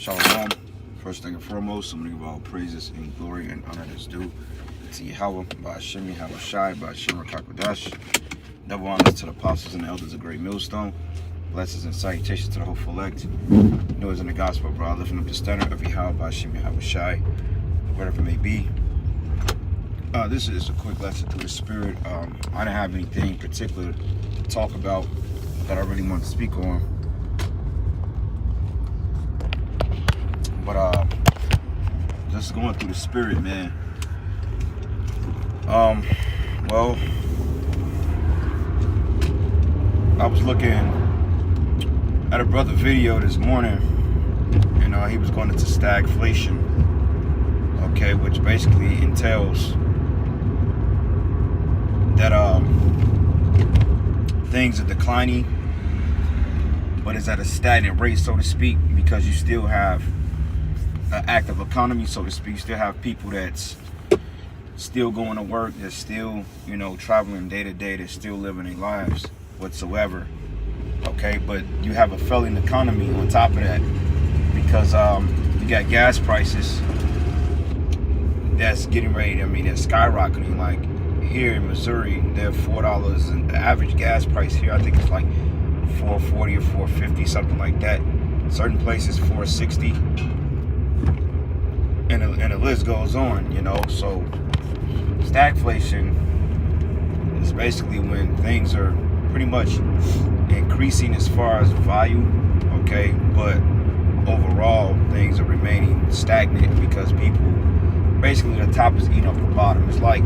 Shalom. First thing and foremost, I'm going to give all praises and glory and honor that's due to Yahweh, by Hashem Yahweh Shai, by Hashem Rakakodash. Double honors to the apostles and the elders of Great Millstone. Blessings and salutations to the hopeful elect. Noise in the gospel, bro. Lifting up the standard of Yahweh, by Hashem Yahweh Shai, whatever it may be. This is a quick lesson through the Spirit. I didn't have anything particular to talk about that I really want to speak on. But just going through the Spirit, man. Well, I was looking at a brother video this morning, and he was going into stagflation, okay, which basically entails that things are declining, but it's at a stagnant rate, so to speak, because you still have an active economy, so to speak. You still have people that's still going to work, that's still, traveling day to day, that's still living their lives whatsoever. Okay, but you have a failing economy on top of that, because you got gas prices that's getting ready. They're skyrocketing. Like here in Missouri, they're $4, and the average gas price here, I think it's like $4.40 or $4.50, something like that. Certain places $4.60, and the list goes on. So stagflation is basically when things are pretty much increasing as far as value, okay, but overall things are remaining stagnant because people, basically the top is eating up the bottom. It's like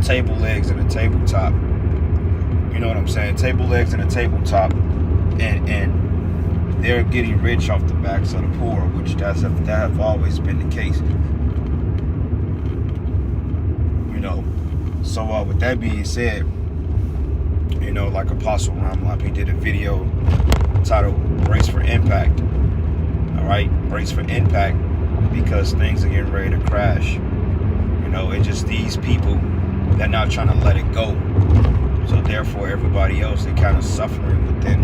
table legs and a tabletop. You know what I'm saying? Table legs and a tabletop, and they're getting rich off the backs of the poor, which that have always been the case. So with that being said, like Apostle Ramlap, he did a video titled Brace for Impact. Alright, brace for impact, because things are getting ready to crash. It's just these people, they're not trying to let it go. So therefore everybody else, they're kind of suffering within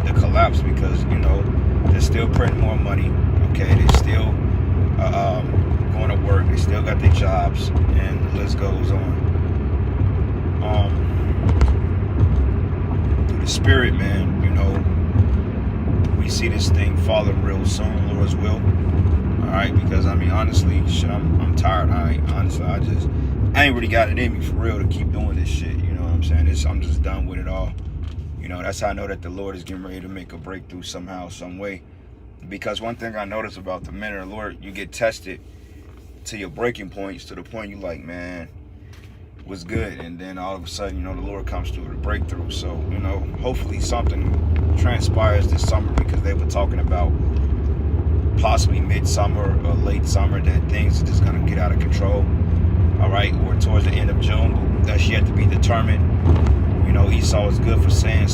the collapse, because they're still printing more money. Okay, they're still going to work, they still got their jobs, and the list goes on. Through the Spirit, man, we see this thing falling real soon, Lord's will. Alright, because honestly, shit, I'm tired. I ain't really got it in me for real to keep doing this shit. You know what I'm saying? I'm just done with it all. That's how I know that the Lord is getting ready to make a breakthrough somehow, some way. Because one thing I notice about the men of the Lord, you get tested to your breaking points, to the point you like, man, what's good? And then all of a sudden, the Lord comes through with a breakthrough. So, hopefully something transpires this summer, because they were talking about possibly midsummer or late summer that things are just going to get out of control. All right, or towards the end of June, but that's yet to be determined. Esau is good for saying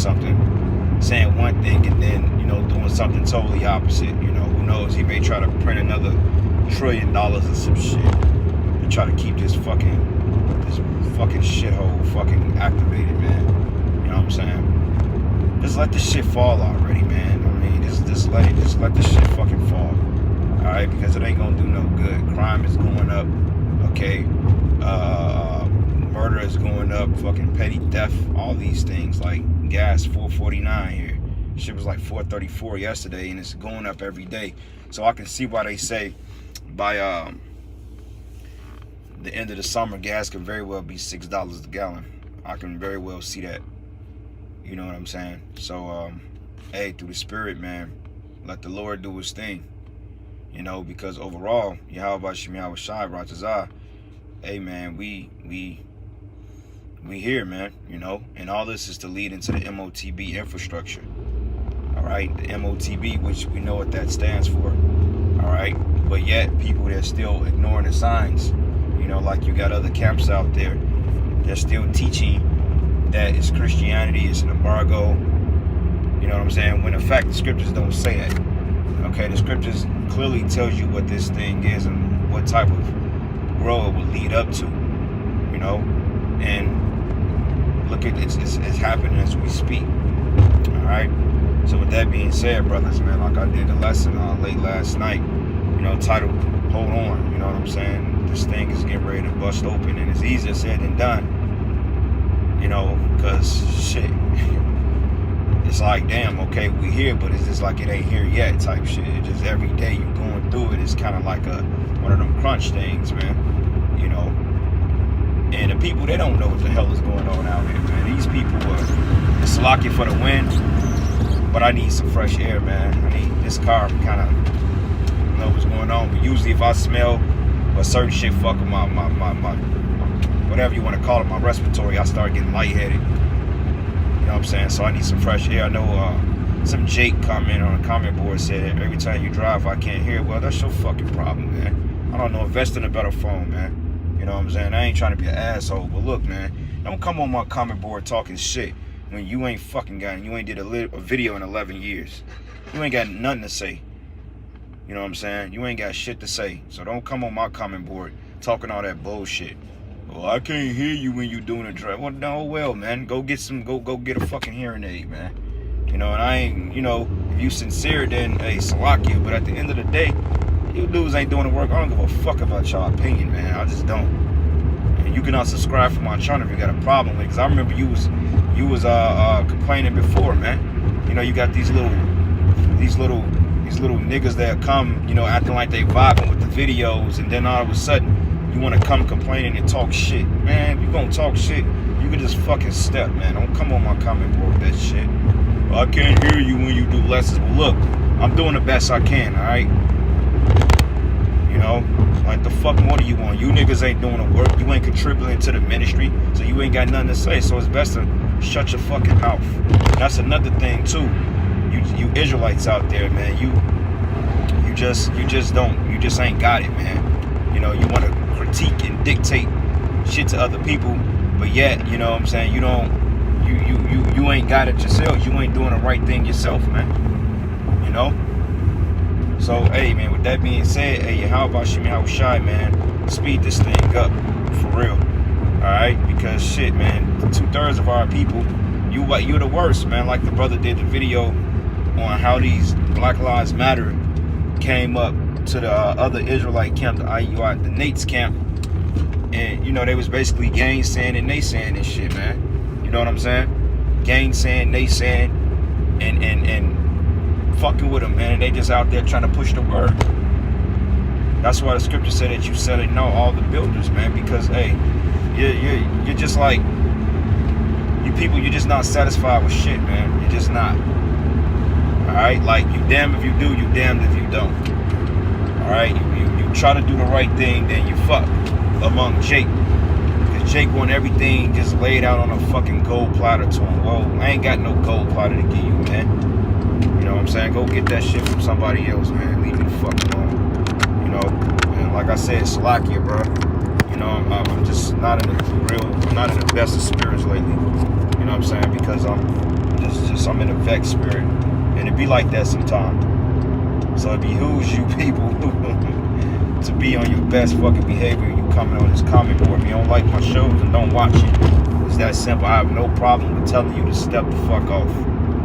one thing, and then, doing something totally opposite. Who knows? He may try to print another $1 trillion or some shit to try to keep this fucking shithole fucking activated, man. You know what I'm saying? Just let this shit fall already, man. Just let this shit fucking fall. Alright, because it ain't gonna do no good. Crime is going up, okay? Murder is going up, fucking petty theft, all these things. Like gas, $4.49 here. Shit was like $4.34 yesterday, and it's going up every day. So I can see why they say by the end of the summer, gas can very well be $6 a gallon. I can very well see that. You know what I'm saying? So, hey, through the Spirit, man, let the Lord do his thing. Because overall, Yahweh Shem Yahweh Shai, Ratazah, hey, man, we here, man, and all this is to lead into the MOTB infrastructure. All right, the MOTB, which we know what that stands for. All right, but yet people, they're still ignoring the signs. Like you got other camps out there, they're still teaching that it's Christianity, it's an embargo. You know what I'm saying? When in fact the scriptures don't say that. Okay, the scriptures clearly tells you what this thing is and what type of growth it will lead up to. And look at it's happening as we speak. All right. So with that being said, brothers, man, like I did a lesson late last night, titled "Hold On." You know what I'm saying? This thing is getting ready to bust open, and it's easier said than done. Because shit, it's like, damn, okay, we here, but it's just like it ain't here yet type shit. It's just every day you going through it, it's kind of like one of them crunch things, man. And the people, they don't know what the hell is going on out here, man. These people it's lucky for the win, but I need some fresh air, man. I need this car kind of know what's going on. But usually if I smell a certain shit fuck with my whatever you want to call it, my respiratory, I start getting lightheaded. You know what I'm saying? So I need some fresh air. I know some Jake comment on a comment board said that every time you drive I can't hear. Well, that's your fucking problem, man. I don't know, invest in a better phone, man. You know what I'm saying? I ain't trying to be an asshole, but look, man, don't come on my comment board talking shit when you ain't fucking got, you ain't did a video in 11 years. You ain't got nothing to say. You know what I'm saying? You ain't got shit to say. So don't come on my comment board talking all that bullshit. Well, I can't hear you when you doing a drive. Well, no, well, man, go get a fucking hearing aid, man. And I ain't, if you sincere, then hey, Salakia. But at the end of the day, you dudes ain't doing the work. I don't give a fuck about your opinion, man. I just don't. And you can unsubscribe from my channel if you got a problem with it. Cause I remember you was complaining before, man. You got these little niggas that come, acting like they vibing with the videos, and then all of a sudden you want to come complaining and talk shit. Man, if you gonna talk shit, you can just fucking step, man. Don't come on my comment board with that shit. Well, I can't hear you when you do lessons. Well, look, I'm doing the best I can, all right? Like the fuck more do you want? You niggas ain't doing the work. You ain't contributing to the ministry, so you ain't got nothing to say. So it's best to shut your fucking mouth. That's another thing too. You Israelites out there, man. You just ain't got it, man. You want to critique and dictate shit to other people, but yet, you know what I'm saying, you ain't got it yourself. You ain't doing the right thing yourself, man. So hey, man, with that being said, hey, how about Shemi Shai, man, speed this thing up for real. Alright, because shit, man, 2/3 of our people, you're the worst, man. Like the brother did the video on how these Black Lives Matter came up to the other Israelite camp, the IUI, the Nate's camp, and they was basically gainsaying and naysaying and shit, man. You know what I'm saying? Gainsaying, naysaying, and fucking with them, man. And they just out there trying to push the word. That's why the scripture said that you said it, all the builders, man, because hey, you're just like, you people, you're just not satisfied with shit, man. You're just not. Alright, like you damned if you do, you damned if you don't. Alright, you try to do the right thing, then you fuck among Jake. Because Jake want everything just laid out on a fucking gold platter to him. Well, I ain't got no gold platter to give you, man. You know what I'm saying? Go get that shit from somebody else, man. Leave me the fuck alone. And like I said, Salakia, bro. I'm just not in the best of spirits lately. You know what I'm saying? Because I'm in a vexed spirit. And it be like that sometimes. So it behooves you people to be on your best fucking behavior. You coming on this comment board. If you don't like my shows, then don't watch it. It's that simple. I have no problem with telling you to step the fuck off.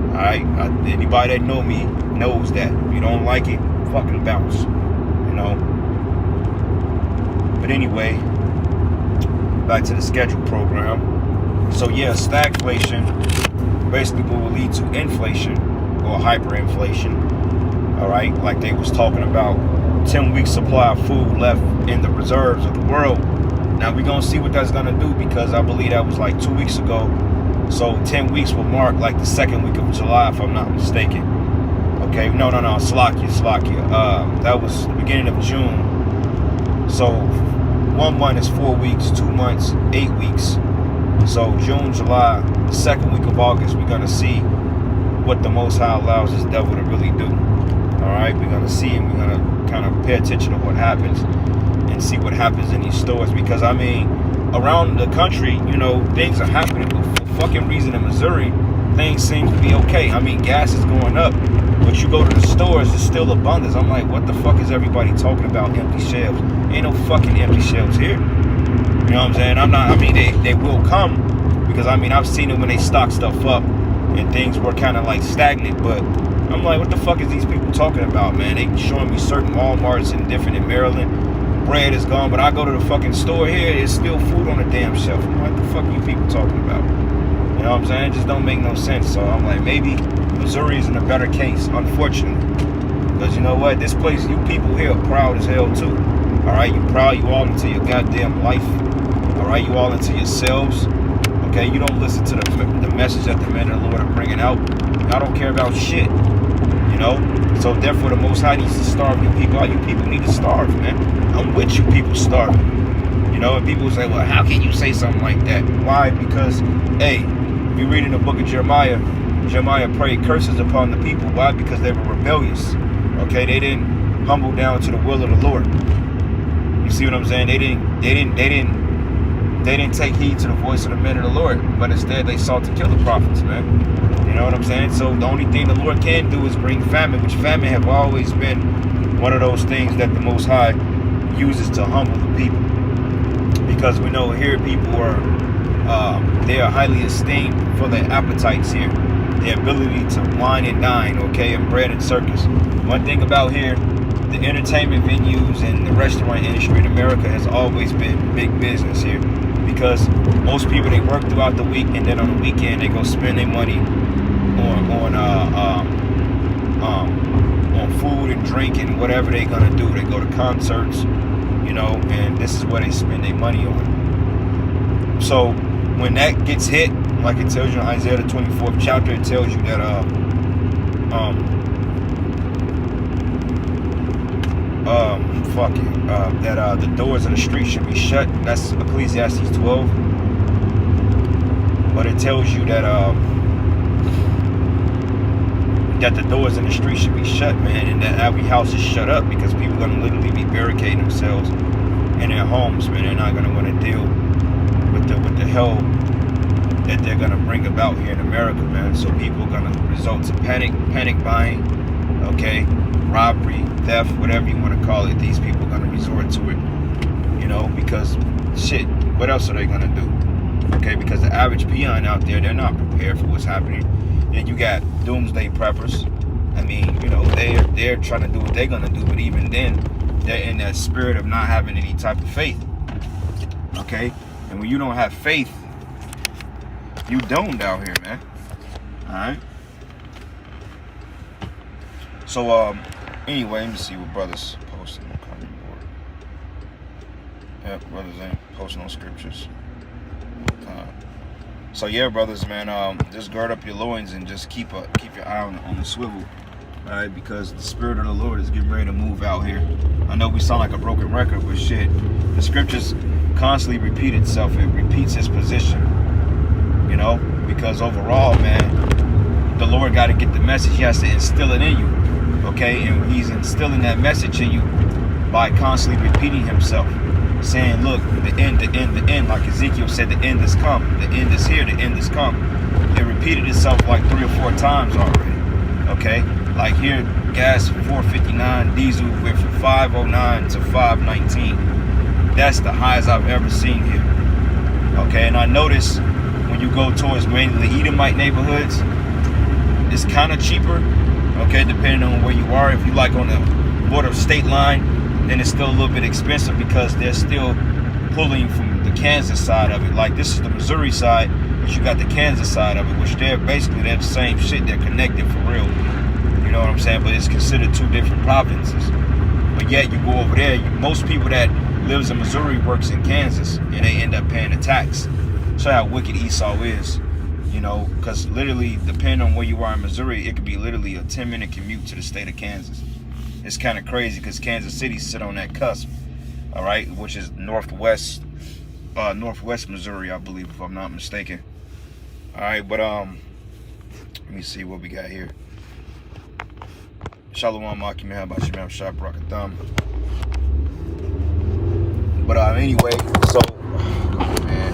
Alright? Anybody that know me knows that. If you don't like it, fucking bounce. But anyway, back to the scheduled program. So yeah, stagflation basically will lead to inflation or hyperinflation. Alright, like they was talking about 10 weeks supply of food left in the reserves of the world. Now we're gonna see what that's gonna do, because I believe that was like 2 weeks ago. So 10 weeks will mark like the second week of July, if I'm not mistaken. Okay, no, Slakia. That was the beginning of June. So 1 month is 4 weeks, 2 months, 8 weeks. So June, July, the second week of August, we're gonna see what the Most High allows this devil to really do. Alright, we're gonna see, and we're gonna kind of pay attention to what happens and see what happens in these stores. Because around the country, things are happening, but for fucking reason in Missouri, things seem to be okay. Gas is going up, but you go to the stores, there's still abundance. I'm like, what the fuck is everybody talking about empty shelves? Ain't no fucking empty shelves here. You know what I'm saying? They will come, because I've seen it when they stock stuff up. and things were kind of like stagnant. But I'm like, what the fuck is these people talking about, man? They showing me certain Walmarts and different in Maryland. Bread is gone, but I go to the fucking store here, there's still food on the damn shelf. I'm like, what the fuck are you people talking about? You know what I'm saying? It just don't make no sense. So I'm like, maybe Missouri is in a better case, unfortunately. Because you know what? This place, you people here are proud as hell too. Alright, you proud, you all into your goddamn life. Alright, you all into yourselves. Okay, you don't listen to the message that the men of the Lord are bringing out. Y'all don't care about shit. You know? So therefore the Most High needs to starve you people. All you people need to starve, man. I'm with you people starving. You know, and people say, well, how can you say something like that? Why? Because, hey, if you read in the book of Jeremiah, Jeremiah prayed curses upon the people. Why? Because they were rebellious. Okay, they didn't humble down to the will of the Lord. You see what I'm saying? They didn't take heed to the voice of the men of the Lord, but instead they sought to kill the prophets, man. You know what I'm saying? So the only thing the Lord can do is bring famine, which famine have always been one of those things that the Most High uses to humble the people. Because we know here people are they are highly esteemed for their appetites here, their ability to wine and dine, okay, and bread and circus. One thing about here, the entertainment venues and the restaurant industry in America has always been big business here, because most people, they work throughout the week, and then on the weekend they go spend their money on food and drink and whatever they're gonna do. They go to concerts, you know, and this is where they spend their money on. So when that gets hit, like it tells you in Isaiah the 24th chapter, it tells you that the doors of the street should be shut. That's Ecclesiastes 12. But it tells you that that the doors in the street should be shut, man, and that every house is shut up, because people are gonna literally be barricading themselves in their homes, man. They're not gonna want to deal with the hell that they're gonna bring about here in America, man. So people are gonna result to panic buying, okay, robbery, theft, whatever you want to call it. These people are gonna resort to it, you know, because shit, what else are they gonna do? Okay, because the average peon out there, they're not prepared for what's happening. Then you got doomsday preppers. I mean, you know, they're trying to do what they're gonna do, but even then, they're in that spirit of not having any type of faith. Okay, and when you don't have faith, you domed out here, man. All right. So anyway, let me see what brothers posting on the comment board. Yep, brothers ain't posting on scriptures. So yeah, brothers, man, just gird up your loins and just keep your eye on the swivel, all right? Because the Spirit of the Lord is getting ready to move out here. I know we sound like a broken record, but shit, the scriptures constantly repeat itself. It repeats its position, you know, because overall, man, the Lord got to get the message. He has to instill it in you, okay? And He's instilling that message in you by constantly repeating Himself, saying, look, the end, like Ezekiel said, the end has come, the end is here, the end has come. It repeated itself like 3 or 4 times already, okay? Like here, gas $4.59, diesel went from $5.09 to $5.19. That's the highest I've ever seen here, okay? And I noticed when you go towards mainly the Edomite neighborhoods, it's kind of cheaper, okay, depending on where you are. If you like on the border of state line, then it's still a little bit expensive, because they're still pulling from the Kansas side of it. Like this is the Missouri side, but you got the Kansas side of it, which they're the same shit. They're connected for real. You know what I'm saying? But it's considered 2 different provinces. But yet you go over there, most people that lives in Missouri works in Kansas, and they end up paying a tax. Show how wicked Esau is, you know, because literally, depending on where you are in Missouri, it could be literally a 10-minute commute to the state of Kansas. It's kind of crazy, because Kansas City sit on that cusp, all right, which is northwest Missouri, I believe, if I'm not mistaken. All right, but let me see what we got here. Shalom, Maki, man, how about you, man? Sharp Rock a Thumb. But anyway, so man,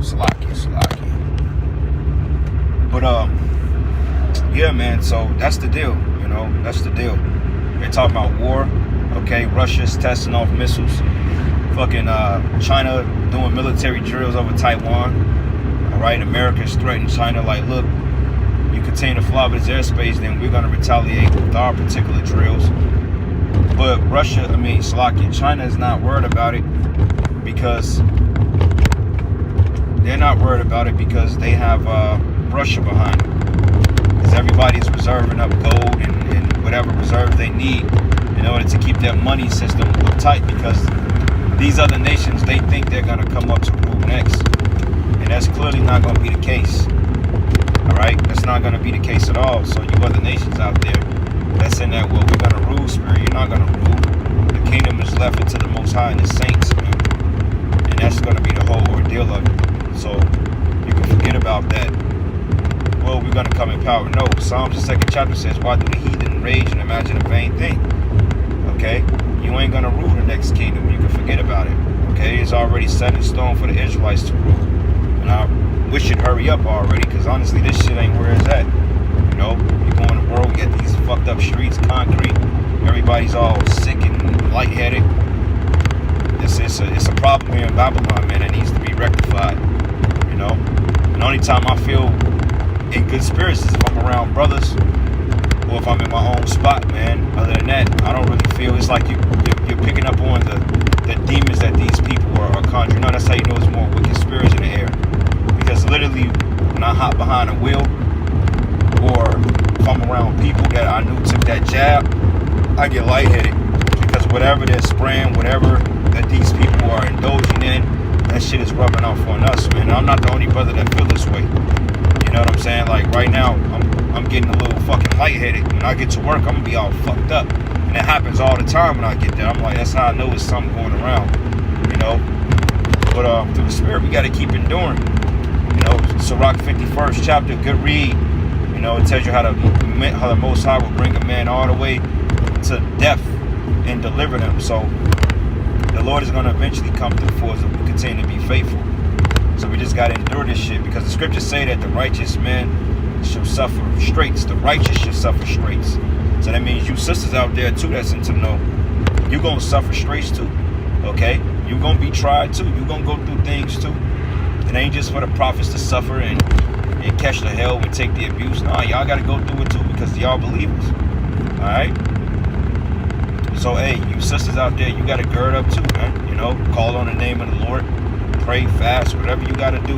Salaki. But yeah, man, so that's the deal, you know, that's the deal. They're talking about war, okay? Russia's testing off missiles. Fucking China doing military drills over Taiwan, all right? America's threatening China like, look, you continue to fly over this airspace, then we're going to retaliate with our particular drills. But Russia, Slovakia, China is not worried about it because they're not worried about it because they have Russia behind them. Because everybody's reserving up gold and whatever reserves they need in order to keep their money system tight, because these other nations, they think they're going to come up to rule next. And that's clearly not going to be the case. All right? That's not going to be the case at all. So you other nations out there that's in that, well, we're going to rule spirit. You're not going to rule. The kingdom is left into the Most High and the saints, man. And that's going to be the whole ordeal of it. So you can forget about that. Well, we're going to come in power. No, Psalms, the 2nd chapter says, why do the heathen rage and imagine a vain thing? Okay? You ain't going to rule the next kingdom. You can forget about it. Okay? It's already set in stone for the Israelites to rule. And I wish it'd hurry up already, because honestly, this shit ain't where it's at. You know? You go in the world, we get these fucked up streets, concrete. Everybody's all sick and lightheaded. It's a problem here in Babylon, man, that needs to be rectified. You know? And the only time I feel in good spirits is if I'm around brothers or if I'm in my own spot, man. Other than that, I don't really feel. It's like you're picking up on the demons that these people are conjuring. No, that's how you know it's more wicked spirits in the air. Because literally, when I hop behind a wheel, or if I'm around people that I knew took that jab, I get lightheaded. Because whatever they're spraying, whatever that these people are indulging in, that shit is rubbing off on us, man. And I'm not the only brother that feel this way. You know what I'm saying? Like right now, I'm getting a little fucking lightheaded. When I get to work, I'm gonna be all fucked up. And it happens all the time when I get there. I'm like, that's how I know it's something going around. You know? But through the spirit, we gotta keep enduring. You know, Sirach 51st chapter, good read. You know, it tells you how the Most High will bring a man all the way to death and deliver them. So the Lord is gonna eventually come through for us if we continue to be faithful. So we just gotta endure this shit, because the scriptures say that the righteous man shall suffer straits. The righteous shall suffer straits. So that means you sisters out there too that's into know, you're gonna suffer straits too. Okay? You're gonna be tried too. You're gonna go through things too. It ain't just for the prophets to suffer and catch the hell and take the abuse. Nah, y'all gotta go through it too, because y'all believers. Alright? So hey, you sisters out there, you gotta gird up too, man. You know, call on the name of the Lord. Pray, fast, whatever you got to do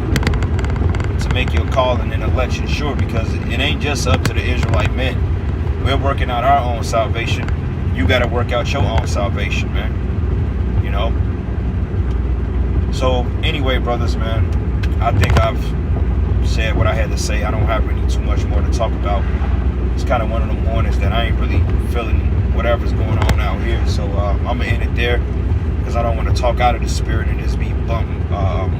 to make your calling and election sure, because it ain't just up to the Israelite men. We're working out our own salvation. You got to work out your own salvation, man. You know? So, anyway, brothers, man, I think I've said what I had to say. I don't have really too much more to talk about. It's kind of one of the mornings that I ain't really feeling whatever's going on out here. So, I'm going to end it there, because I don't want to talk out of the spirit and just be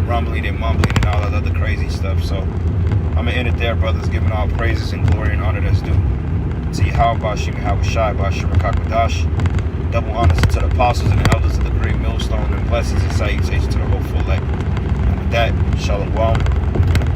rumbling and mumbling and all that other crazy stuff. So I'm going to end it there, brothers, giving all praises and glory and honor that's due to Yahweh, Shemi Havashai, Bashir Kakwadash. Double honors to the apostles and the elders of the great millstone, and blessings and salutations to the hopeful elect. And with that, shalom and a